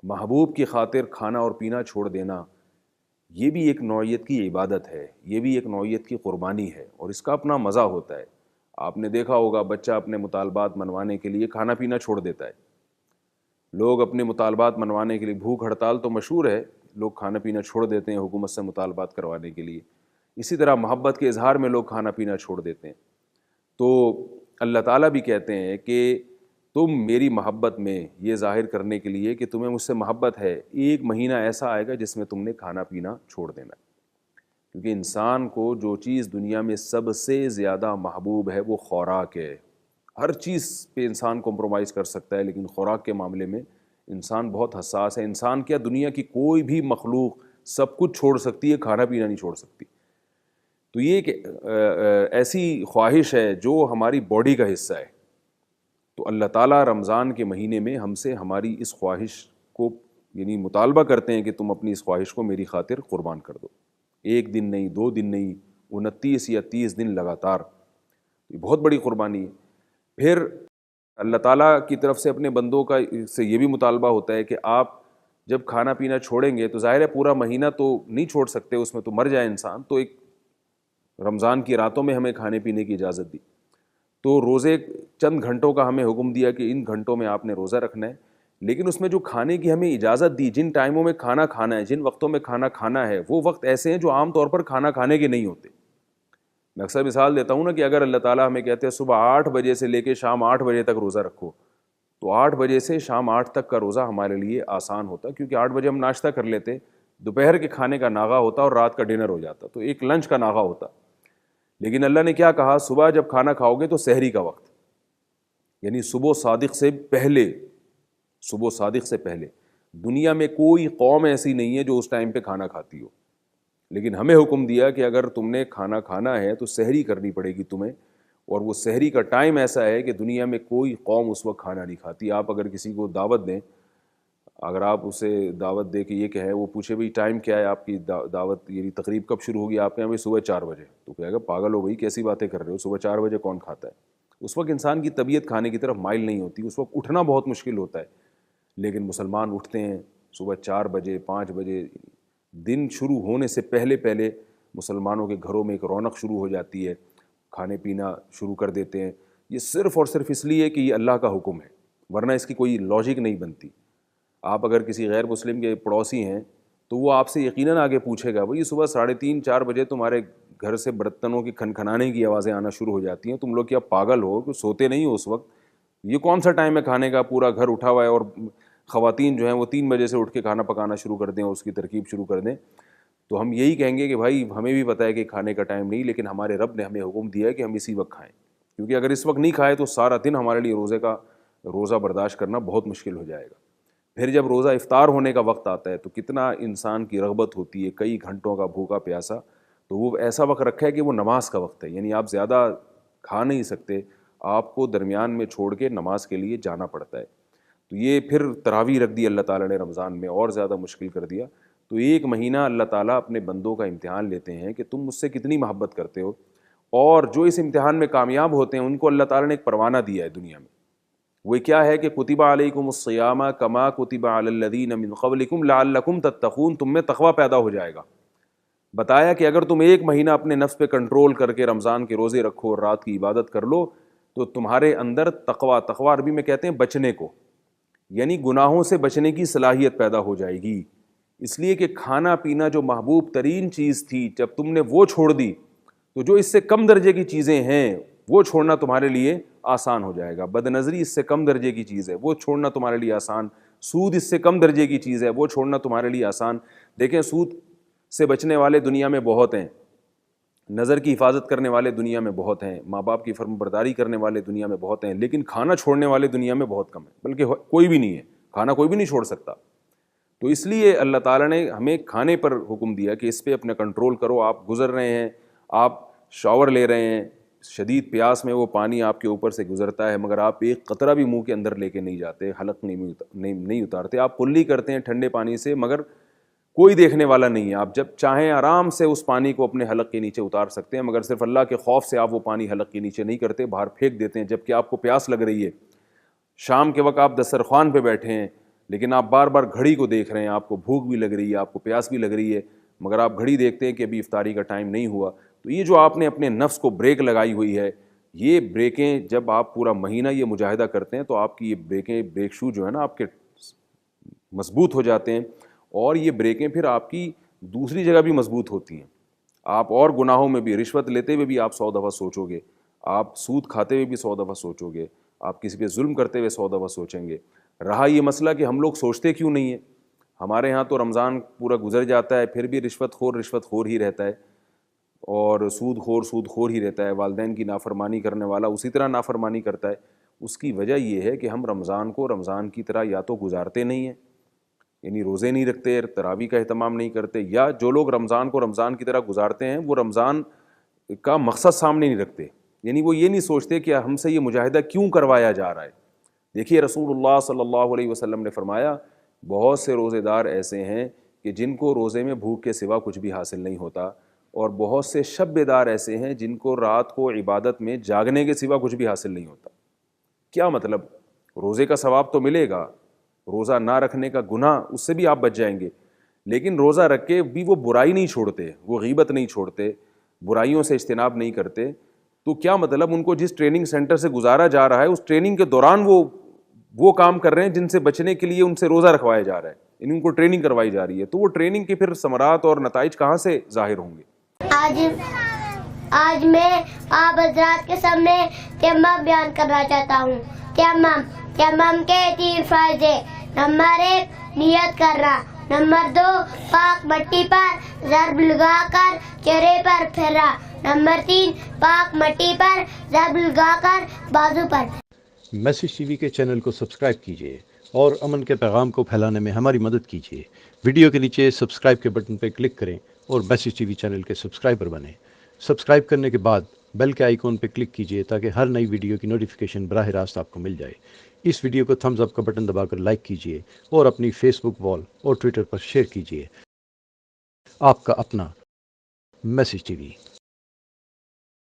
محبوب کی خاطر کھانا اور پینا چھوڑ دینا یہ بھی ایک نوعیت کی عبادت ہے، یہ بھی ایک نوعیت کی قربانی ہے، اور اس کا اپنا مزہ ہوتا ہے۔ آپ نے دیکھا ہوگا بچہ اپنے مطالبات منوانے کے لیے کھانا پینا چھوڑ دیتا ہے۔ لوگ اپنے مطالبات منوانے کے لیے، بھوک ہڑتال تو مشہور ہے، لوگ کھانا پینا چھوڑ دیتے ہیں حکومت سے مطالبات کروانے کے لیے۔ اسی طرح محبت کے اظہار میں لوگ کھانا پینا چھوڑ دیتے ہیں۔ تو اللہ تعالیٰ بھی کہتے ہیں کہ تم میری محبت میں یہ ظاہر کرنے کے لیے کہ تمہیں مجھ سے محبت ہے، ایک مہینہ ایسا آئے گا جس میں تم نے کھانا پینا چھوڑ دینا ہے۔ کیونکہ انسان کو جو چیز دنیا میں سب سے زیادہ محبوب ہے وہ خوراک ہے۔ ہر چیز پہ انسان کمپرومائز کر سکتا ہے، لیکن خوراک کے معاملے میں انسان بہت حساس ہے۔ انسان کیا، دنیا کی کوئی بھی مخلوق سب کچھ چھوڑ سکتی ہے، کھانا پینا نہیں چھوڑ سکتی۔ تو یہ ایک ایسی خواہش ہے جو ہماری باڈی کا حصہ ہے۔ تو اللہ تعالیٰ رمضان کے مہینے میں ہم سے ہماری اس خواہش کو یعنی مطالبہ کرتے ہیں کہ تم اپنی اس خواہش کو میری خاطر قربان کر دو، ایک دن نہیں، 2 دن نہیں، 29 یا 30 دن لگاتار۔ یہ بہت بڑی قربانی ہے۔ پھر اللہ تعالیٰ کی طرف سے اپنے بندوں کا سے یہ بھی مطالبہ ہوتا ہے کہ آپ جب کھانا پینا چھوڑیں گے تو ظاہر ہے پورا مہینہ تو نہیں چھوڑ سکتے، اس میں تو مر جائے انسان، تو ایک رمضان کی راتوں میں ہمیں کھانے پینے کی اجازت دی، تو روزے چند گھنٹوں کا ہمیں حکم دیا کہ ان گھنٹوں میں آپ نے روزہ رکھنا ہے۔ لیکن اس میں جو کھانے کی ہمیں اجازت دی، جن ٹائموں میں کھانا کھانا ہے، جن وقتوں میں کھانا کھانا ہے، وہ وقت ایسے ہیں جو عام طور پر کھانا کھانے کے نہیں ہوتے۔ میں اکثر مثال دیتا ہوں نا کہ اگر اللہ تعالیٰ ہمیں کہتے ہیں صبح 8 بجے سے لے کے شام 8 بجے تک روزہ رکھو، تو 8 بجے سے شام 8 تک کا روزہ ہمارے لیے آسان ہوتا، کیونکہ 8 بجے ہم ناشتہ کر لیتے، دوپہر کے کھانے کا ناغہ ہوتا اور رات کا ڈنر ہو جاتا، تو ایک لنچ کا ناغہ ہوتا۔ لیکن اللہ نے کیا کہا، صبح جب کھانا کھاؤ گے تو سحری کا وقت، یعنی صبح صادق سے پہلے، صبح صادق سے پہلے۔ دنیا میں کوئی قوم ایسی نہیں ہے جو اس ٹائم پہ کھانا کھاتی ہو، لیکن ہمیں حکم دیا کہ اگر تم نے کھانا کھانا ہے تو سحری کرنی پڑے گی تمہیں، اور وہ سحری کا ٹائم ایسا ہے کہ دنیا میں کوئی قوم اس وقت کھانا نہیں کھاتی۔ آپ اگر کسی کو دعوت دیں، اگر آپ اسے دعوت دے کے یہ کہیں، وہ پوچھے بھئی ٹائم کیا ہے آپ کی دعوت، یعنی تقریب کب شروع ہوگی، آپ کہیں بھئی صبح 4 بجے، تو کہے گا پاگل ہو بھئی، کیسی باتیں کر رہے ہو، صبح 4 بجے کون کھاتا ہے؟ اس وقت انسان کی طبیعت کھانے کی طرف مائل نہیں ہوتی، اس وقت اٹھنا بہت مشکل ہوتا ہے۔ لیکن مسلمان اٹھتے ہیں صبح 4 بجے 5 بجے، دن شروع ہونے سے پہلے پہلے مسلمانوں کے گھروں میں ایک رونق شروع ہو جاتی ہے، کھانے پینا شروع کر دیتے ہیں۔ یہ صرف اور صرف اس لیے کہ یہ اللہ کا حکم ہے، ورنہ اس کی کوئی لاجک نہیں بنتی۔ آپ اگر کسی غیر مسلم کے پڑوسی ہیں تو وہ آپ سے یقیناً آگے پوچھے گا، بھئی صبح 3:30 4 بجے تمہارے گھر سے برتنوں کی کھنکھنانے کی آوازیں آنا شروع ہو جاتی ہیں، تم لوگ کیا پاگل ہو کہ سوتے نہیں ہو اس وقت؟ یہ کون سا ٹائم ہے کھانے کا؟ پورا گھر اٹھا ہوا ہے، اور خواتین جو ہیں وہ 3 بجے سے اٹھ کے کھانا پکانا شروع کر دیں اور اس کی ترکیب شروع کر دیں۔ تو ہم یہی کہیں گے کہ بھائی ہمیں بھی پتہ ہے کہ کھانے کا ٹائم نہیں، لیکن ہمارے رب نے ہمیں حکم دیا ہے کہ ہم اسی وقت کھائیں، کیونکہ اگر اس وقت نہیں کھائے تو سارا دن ہمارے لیے روزہ برداشت کرنا بہت مشکل ہو جائے گا۔ پھر جب روزہ افطار ہونے کا وقت آتا ہے تو کتنا انسان کی رغبت ہوتی ہے، کئی گھنٹوں کا بھوکا پیاسا، تو وہ ایسا وقت رکھا ہے کہ وہ نماز کا وقت ہے، یعنی آپ زیادہ کھا نہیں سکتے، آپ کو درمیان میں چھوڑ کے نماز کے لیے جانا پڑتا ہے۔ تو یہ پھر تراویح رکھ دی اللہ تعالیٰ نے رمضان میں، اور زیادہ مشکل کر دیا۔ تو ایک مہینہ اللہ تعالیٰ اپنے بندوں کا امتحان لیتے ہیں کہ تم مجھ سے کتنی محبت کرتے ہو، اور جو اس امتحان میں کامیاب ہوتے ہیں ان کو اللہ تعالیٰ نے ایک پروانہ دیا ہے دنیا میں۔ وہ کیا ہے کہ کتب علیکم الصیام کما کتب علی الذین من قبلکم لعلکم تتقون، تم میں تقویٰ پیدا ہو جائے گا۔ بتایا کہ اگر تم ایک مہینہ اپنے نفس پہ کنٹرول کر کے رمضان کے روزے رکھو اور رات کی عبادت کر لو تو تمہارے اندر تقویٰ عربی میں کہتے ہیں بچنے کو، یعنی گناہوں سے بچنے کی صلاحیت پیدا ہو جائے گی۔ اس لیے کہ کھانا پینا جو محبوب ترین چیز تھی، جب تم نے وہ چھوڑ دی تو جو اس سے کم درجے کی چیزیں ہیں وہ چھوڑنا تمہارے لیے آسان ہو جائے گا۔ بد نظری اس سے کم درجے کی چیز ہے، وہ چھوڑنا تمہارے لیے آسان۔ سود اس سے کم درجے کی چیز ہے، وہ چھوڑنا تمہارے لیے آسان۔ دیکھیں سود سے بچنے والے دنیا میں بہت ہیں، نظر کی حفاظت کرنے والے دنیا میں بہت ہیں، ماں باپ کی فرم برداری کرنے والے دنیا میں بہت ہیں، لیکن کھانا چھوڑنے والے دنیا میں بہت کم ہیں، بلکہ کوئی بھی نہیں ہے، کھانا کوئی بھی نہیں چھوڑ سکتا۔ تو اس لیے اللہ تعالیٰ نے ہمیں کھانے پر حکم دیا کہ اس پہ اپنا کنٹرول کرو۔ آپ گزر رہے ہیں، آپ شاور لے رہے ہیں، شدید پیاس میں وہ پانی آپ کے اوپر سے گزرتا ہے، مگر آپ ایک قطرہ بھی منہ کے اندر لے کے نہیں جاتے، حلق نہیں اتارتے، آپ کلی کرتے ہیں ٹھنڈے پانی سے، مگر کوئی دیکھنے والا نہیں ہے۔ آپ جب چاہیں آرام سے اس پانی کو اپنے حلق کے نیچے اتار سکتے ہیں، مگر صرف اللہ کے خوف سے آپ وہ پانی حلق کے نیچے نہیں کرتے، باہر پھینک دیتے ہیں جب کہ آپ کو پیاس لگ رہی ہے۔ شام کے وقت آپ دسترخوان پہ بیٹھے ہیں، لیکن آپ بار بار گھڑی کو دیکھ رہے ہیں, آپ کو بھوک بھی لگ رہی ہے, آپ کو پیاس بھی لگ رہی ہے, مگر آپ گھڑی دیکھتے ہیں کہ ابھی افطاری کا ٹائم نہیں ہوا. تو یہ جو آپ نے اپنے نفس کو بریک لگائی ہوئی ہے, یہ بریکیں جب آپ پورا مہینہ یہ مجاہدہ کرتے ہیں تو آپ کی یہ بریک شو جو ہے نا آپ کے مضبوط ہو جاتے ہیں, اور یہ بریکیں پھر آپ کی دوسری جگہ بھی مضبوط ہوتی ہیں. آپ اور گناہوں میں بھی, رشوت لیتے ہوئے بھی آپ 100 دفعہ سوچو گے, آپ سود کھاتے ہوئے بھی 100 دفعہ سوچو گے, آپ کسی پہ ظلم کرتے ہوئے 100 دفعہ سوچیں گے. رہا یہ مسئلہ کہ ہم لوگ سوچتے کیوں نہیں ہیں, ہمارے ہاں تو رمضان پورا گزر جاتا ہے پھر بھی رشوت خور ہی رہتا ہے, اور سود خور ہی رہتا ہے, والدین کی نافرمانی کرنے والا اسی طرح نافرمانی کرتا ہے. اس کی وجہ یہ ہے کہ ہم رمضان کو رمضان کی طرح یا تو گزارتے نہیں ہیں, یعنی روزے نہیں رکھتے, تراویح کا اہتمام نہیں کرتے, یا جو لوگ رمضان کو رمضان کی طرح گزارتے ہیں وہ رمضان کا مقصد سامنے نہیں رکھتے, یعنی وہ یہ نہیں سوچتے کہ ہم سے یہ مجاہدہ کیوں کروایا جا رہا ہے. دیکھیے رسول اللہ صلی اللہ علیہ وسلم نے فرمایا بہت سے روزے دار ایسے ہیں کہ جن کو روزے میں بھوک کے سوا کچھ بھی حاصل نہیں ہوتا, اور بہت سے شب بیدار ایسے ہیں جن کو رات کو عبادت میں جاگنے کے سوا کچھ بھی حاصل نہیں ہوتا. کیا مطلب, روزے کا ثواب تو ملے گا, روزہ نہ رکھنے کا گناہ اس سے بھی آپ بچ جائیں گے, لیکن روزہ رکھ کے بھی وہ برائی نہیں چھوڑتے, وہ غیبت نہیں چھوڑتے, برائیوں سے اجتناب نہیں کرتے. تو کیا مطلب, ان کو جس ٹریننگ سینٹر سے گزارا جا رہا ہے اس ٹریننگ کے دوران وہ کام کر رہے ہیں جن سے بچنے کے لیے ان سے روزہ رکھوایا جا رہا ہے, یعنی ان کو ٹریننگ کروائی جا رہی ہے. تو وہ ٹریننگ کے پھر ثمرات اور نتائج کہاں سے ظاہر ہوں گے؟ آج میں آپ حضرات کے سامنے تیمم بیان کرنا چاہتا ہوں. تیمم کے 3 فرائض ہیں. نمبر 1 نیت کرنا, نمبر 2 پاک مٹی پر ضرب لگا کر چہرے پر پھیرنا, نمبر 3 پاک مٹی پر ضرب لگا کر بازو پر. میسج ٹی وی کے چینل کو سبسکرائب کیجیے اور امن کے پیغام کو پھیلانے میں ہماری مدد کیجیے. ویڈیو کے نیچے سبسکرائب کے بٹن پہ کلک کریں اور میسج ٹی وی چینل کے سبسکرائبر بنیں. سبسکرائب کرنے کے بعد بیل کے آئیکن پہ کلک کیجیے تاکہ ہر نئی ویڈیو کی نوٹیفیکیشن براہ راست آپ کو مل جائے. اس ویڈیو کو تھمز اپ کا بٹن دبا کر لائک کیجیے اور اپنی فیس بک وال اور ٹویٹر پر شیئر کیجیے. آپ کا اپنا میسج ٹی وی.